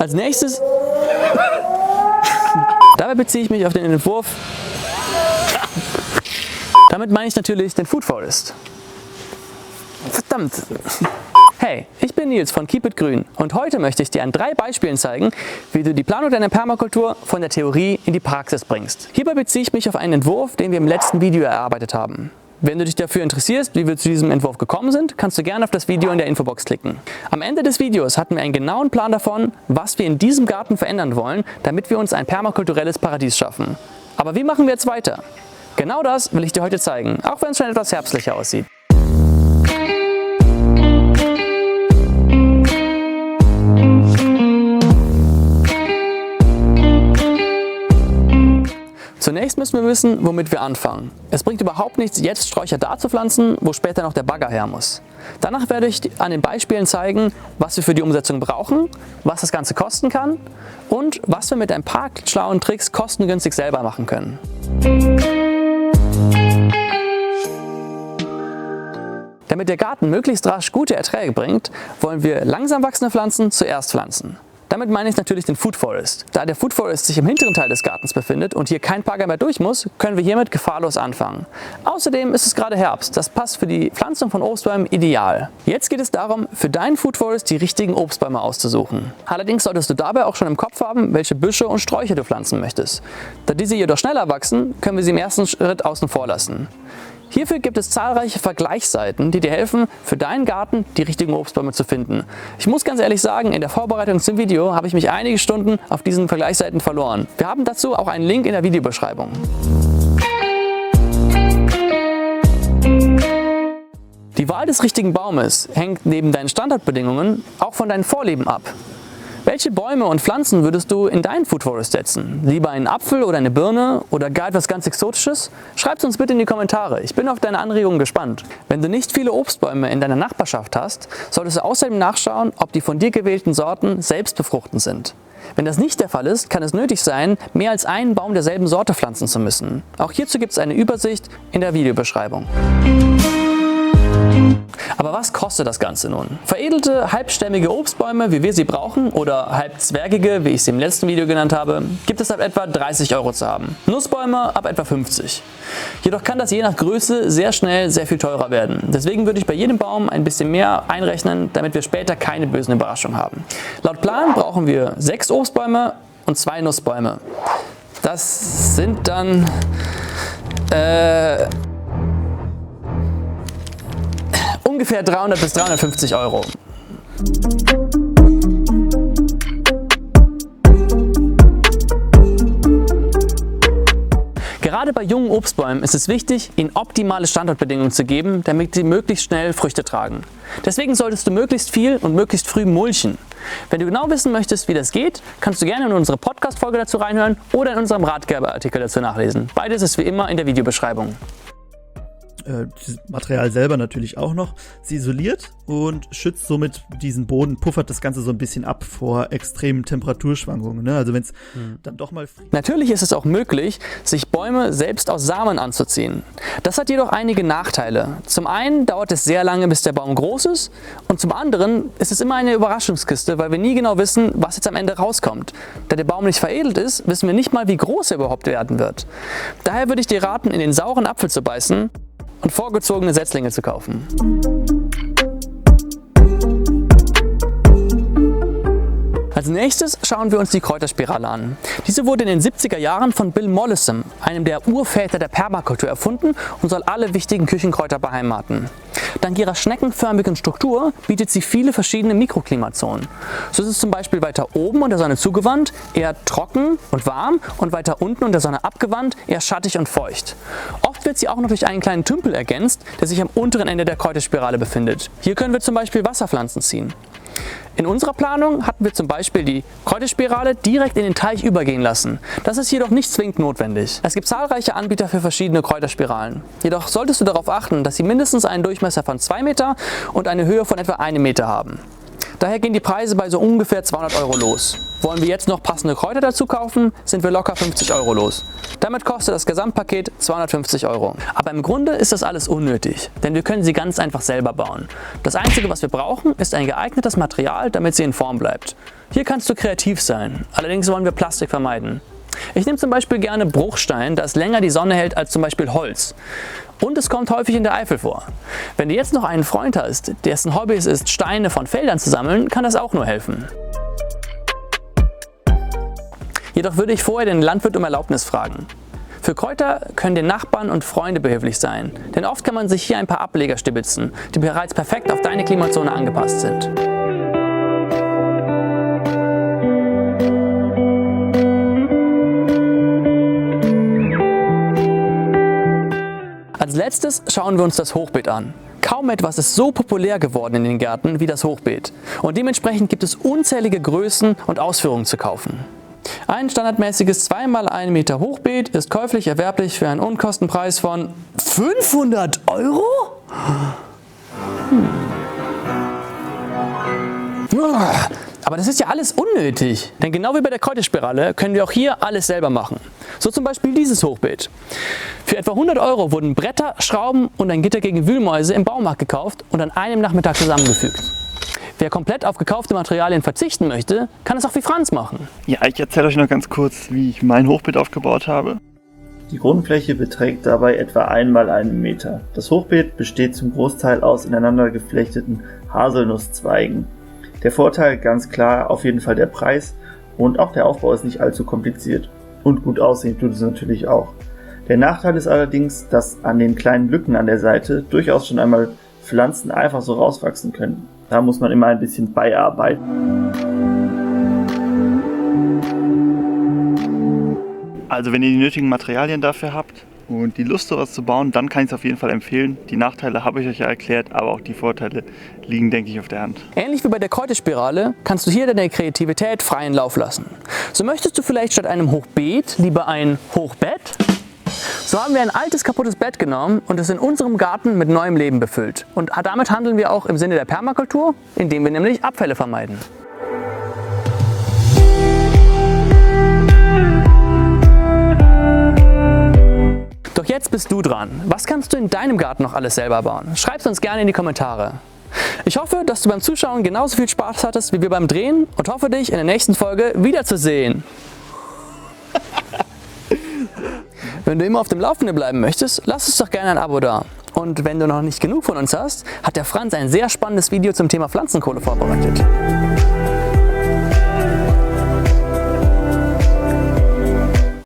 Als nächstes, dabei beziehe ich mich auf den Entwurf, damit meine ich natürlich den Food Forest. Verdammt! Hey, ich bin Nils von Keep It Grün und heute möchte ich dir an 3 Beispielen zeigen, wie du die Planung deiner Permakultur von der Theorie in die Praxis bringst. Hierbei beziehe ich mich auf einen Entwurf, den wir im letzten Video erarbeitet haben. Wenn du dich dafür interessierst, wie wir zu diesem Entwurf gekommen sind, kannst du gerne auf das Video in der Infobox klicken. Am Ende des Videos hatten wir einen genauen Plan davon, was wir in diesem Garten verändern wollen, damit wir uns ein permakulturelles Paradies schaffen. Aber wie machen wir jetzt weiter? Genau das will ich dir heute zeigen, auch wenn es schon etwas herbstlicher aussieht. Zunächst müssen wir wissen, womit wir anfangen. Es bringt überhaupt nichts, jetzt Sträucher da zu pflanzen, wo später noch der Bagger her muss. Danach werde ich an den Beispielen zeigen, was wir für die Umsetzung brauchen, was das Ganze kosten kann und was wir mit ein paar schlauen Tricks kostengünstig selber machen können. Damit der Garten möglichst rasch gute Erträge bringt, wollen wir langsam wachsende Pflanzen zuerst pflanzen. Damit meine ich natürlich den Food Forest. Da der Food Forest sich im hinteren Teil des Gartens befindet und hier kein Bagger mehr durch muss, können wir hiermit gefahrlos anfangen. Außerdem ist es gerade Herbst, das passt für die Pflanzung von Obstbäumen ideal. Jetzt geht es darum, für deinen Food Forest die richtigen Obstbäume auszusuchen. Allerdings solltest du dabei auch schon im Kopf haben, welche Büsche und Sträucher du pflanzen möchtest. Da diese jedoch schneller wachsen, können wir sie im ersten Schritt außen vor lassen. Hierfür gibt es zahlreiche Vergleichsseiten, die dir helfen, für deinen Garten die richtigen Obstbäume zu finden. Ich muss ganz ehrlich sagen, in der Vorbereitung zum Video habe ich mich einige Stunden auf diesen Vergleichsseiten verloren. Wir haben dazu auch einen Link in der Videobeschreibung. Die Wahl des richtigen Baumes hängt neben deinen Standardbedingungen auch von deinen Vorlieben ab. Welche Bäume und Pflanzen würdest du in deinen Food Forest setzen? Lieber einen Apfel oder eine Birne oder gar etwas ganz Exotisches? Schreib es uns bitte in die Kommentare. Ich bin auf deine Anregungen gespannt. Wenn du nicht viele Obstbäume in deiner Nachbarschaft hast, solltest du außerdem nachschauen, ob die von dir gewählten Sorten selbstbefruchtend sind. Wenn das nicht der Fall ist, kann es nötig sein, mehr als einen Baum derselben Sorte pflanzen zu müssen. Auch hierzu gibt es eine Übersicht in der Videobeschreibung. Aber was kostet das Ganze nun? Veredelte, halbstämmige Obstbäume, wie wir sie brauchen, oder halbzwergige, wie ich sie im letzten Video genannt habe, gibt es ab etwa 30 € zu haben. Nussbäume ab etwa 50. Jedoch kann das je nach Größe sehr schnell sehr viel teurer werden. Deswegen würde ich bei jedem Baum ein bisschen mehr einrechnen, damit wir später keine bösen Überraschungen haben. Laut Plan brauchen wir 6 Obstbäume und 2 Nussbäume. Das sind dann ungefähr 300 bis 350 €. Gerade bei jungen Obstbäumen ist es wichtig, ihnen optimale Standortbedingungen zu geben, damit sie möglichst schnell Früchte tragen. Deswegen solltest du möglichst viel und möglichst früh mulchen. Wenn du genau wissen möchtest, wie das geht, kannst du gerne in unsere Podcast-Folge dazu reinhören oder in unserem Ratgeberartikel dazu nachlesen. Beides ist wie immer in der Videobeschreibung. Das Material selber natürlich auch noch. Sie isoliert und schützt somit diesen Boden, puffert das Ganze so ein bisschen ab vor extremen Temperaturschwankungen. Ne? Also wenn es dann doch mal... Natürlich ist es auch möglich, sich Bäume selbst aus Samen anzuziehen. Das hat jedoch einige Nachteile. Zum einen dauert es sehr lange, bis der Baum groß ist, und zum anderen ist es immer eine Überraschungskiste, weil wir nie genau wissen, was jetzt am Ende rauskommt. Da der Baum nicht veredelt ist, wissen wir nicht mal, wie groß er überhaupt werden wird. Daher würde ich dir raten, in den sauren Apfel zu beißen und vorgezogene Setzlinge zu kaufen. Als nächstes schauen wir uns die Kräuterspirale an. Diese wurde in den 70er Jahren von Bill Mollison, einem der Urväter der Permakultur, erfunden und soll alle wichtigen Küchenkräuter beheimaten. Dank ihrer schneckenförmigen Struktur bietet sie viele verschiedene Mikroklimazonen. So ist es zum Beispiel weiter oben und der Sonne zugewandt eher trocken und warm und weiter unten und der Sonne abgewandt eher schattig und feucht. Oft wird sie auch noch durch einen kleinen Tümpel ergänzt, der sich am unteren Ende der Kräuterspirale befindet. Hier können wir zum Beispiel Wasserpflanzen ziehen. In unserer Planung hatten wir zum Beispiel die Kräuterspirale direkt in den Teich übergehen lassen. Das ist jedoch nicht zwingend notwendig. Es gibt zahlreiche Anbieter für verschiedene Kräuterspiralen. Jedoch solltest du darauf achten, dass sie mindestens einen Durchmesser von 2 Meter und eine Höhe von etwa 1 Meter haben. Daher gehen die Preise bei so ungefähr 200 € los. Wollen wir jetzt noch passende Kräuter dazu kaufen, sind wir locker 50 € los. Damit kostet das Gesamtpaket 250 €. Aber im Grunde ist das alles unnötig, denn wir können sie ganz einfach selber bauen. Das Einzige, was wir brauchen, ist ein geeignetes Material, damit sie in Form bleibt. Hier kannst du kreativ sein, allerdings wollen wir Plastik vermeiden. Ich nehme zum Beispiel gerne Bruchstein, da es länger die Sonne hält als zum Beispiel Holz. Und es kommt häufig in der Eifel vor. Wenn du jetzt noch einen Freund hast, dessen Hobby es ist, Steine von Feldern zu sammeln, kann das auch nur helfen. Jedoch würde ich vorher den Landwirt um Erlaubnis fragen. Für Kräuter können dir Nachbarn und Freunde behilflich sein, denn oft kann man sich hier ein paar Ableger stibitzen, die bereits perfekt auf deine Klimazone angepasst sind. Als letztes schauen wir uns das Hochbeet an. Kaum etwas ist so populär geworden in den Gärten wie das Hochbeet. Und dementsprechend gibt es unzählige Größen und Ausführungen zu kaufen. Ein standardmäßiges 2x1 Meter Hochbeet ist käuflich erwerblich für einen Unkostenpreis von 500 €? Aber das ist ja alles unnötig. Denn genau wie bei der Kräuterspirale können wir auch hier alles selber machen. So zum Beispiel dieses Hochbeet. Für etwa 100 € wurden Bretter, Schrauben und ein Gitter gegen Wühlmäuse im Baumarkt gekauft und an einem Nachmittag zusammengefügt. Wer komplett auf gekaufte Materialien verzichten möchte, kann es auch wie Franz machen. Ja, ich erzähle euch noch ganz kurz, wie ich mein Hochbeet aufgebaut habe. Die Grundfläche beträgt dabei etwa 1x1 Meter. Das Hochbeet besteht zum Großteil aus ineinander geflechteten Haselnusszweigen. Der Vorteil ganz klar auf jeden Fall der Preis und auch der Aufbau ist nicht allzu kompliziert. Und gut aussehen tut es natürlich auch. Der Nachteil ist allerdings, dass an den kleinen Lücken an der Seite durchaus schon einmal Pflanzen einfach so rauswachsen können. Da muss man immer ein bisschen beiarbeiten. Also wenn ihr die nötigen Materialien dafür habt und die Lust sowas zu bauen, dann kann ich es auf jeden Fall empfehlen. Die Nachteile habe ich euch ja erklärt, aber auch die Vorteile liegen, denke ich, auf der Hand. Ähnlich wie bei der Kräuterspirale kannst du hier deine Kreativität freien Lauf lassen. So möchtest du vielleicht statt einem Hochbeet lieber ein Hochbett? So haben wir ein altes, kaputtes Bett genommen und es in unserem Garten mit neuem Leben befüllt. Und damit handeln wir auch im Sinne der Permakultur, indem wir nämlich Abfälle vermeiden. Doch jetzt bist du dran. Was kannst du in deinem Garten noch alles selber bauen? Schreib's uns gerne in die Kommentare. Ich hoffe, dass du beim Zuschauen genauso viel Spaß hattest wie wir beim Drehen und hoffe, dich in der nächsten Folge wiederzusehen. Wenn du immer auf dem Laufenden bleiben möchtest, lass uns doch gerne ein Abo da. Und wenn du noch nicht genug von uns hast, hat der Franz ein sehr spannendes Video zum Thema Pflanzenkohle vorbereitet.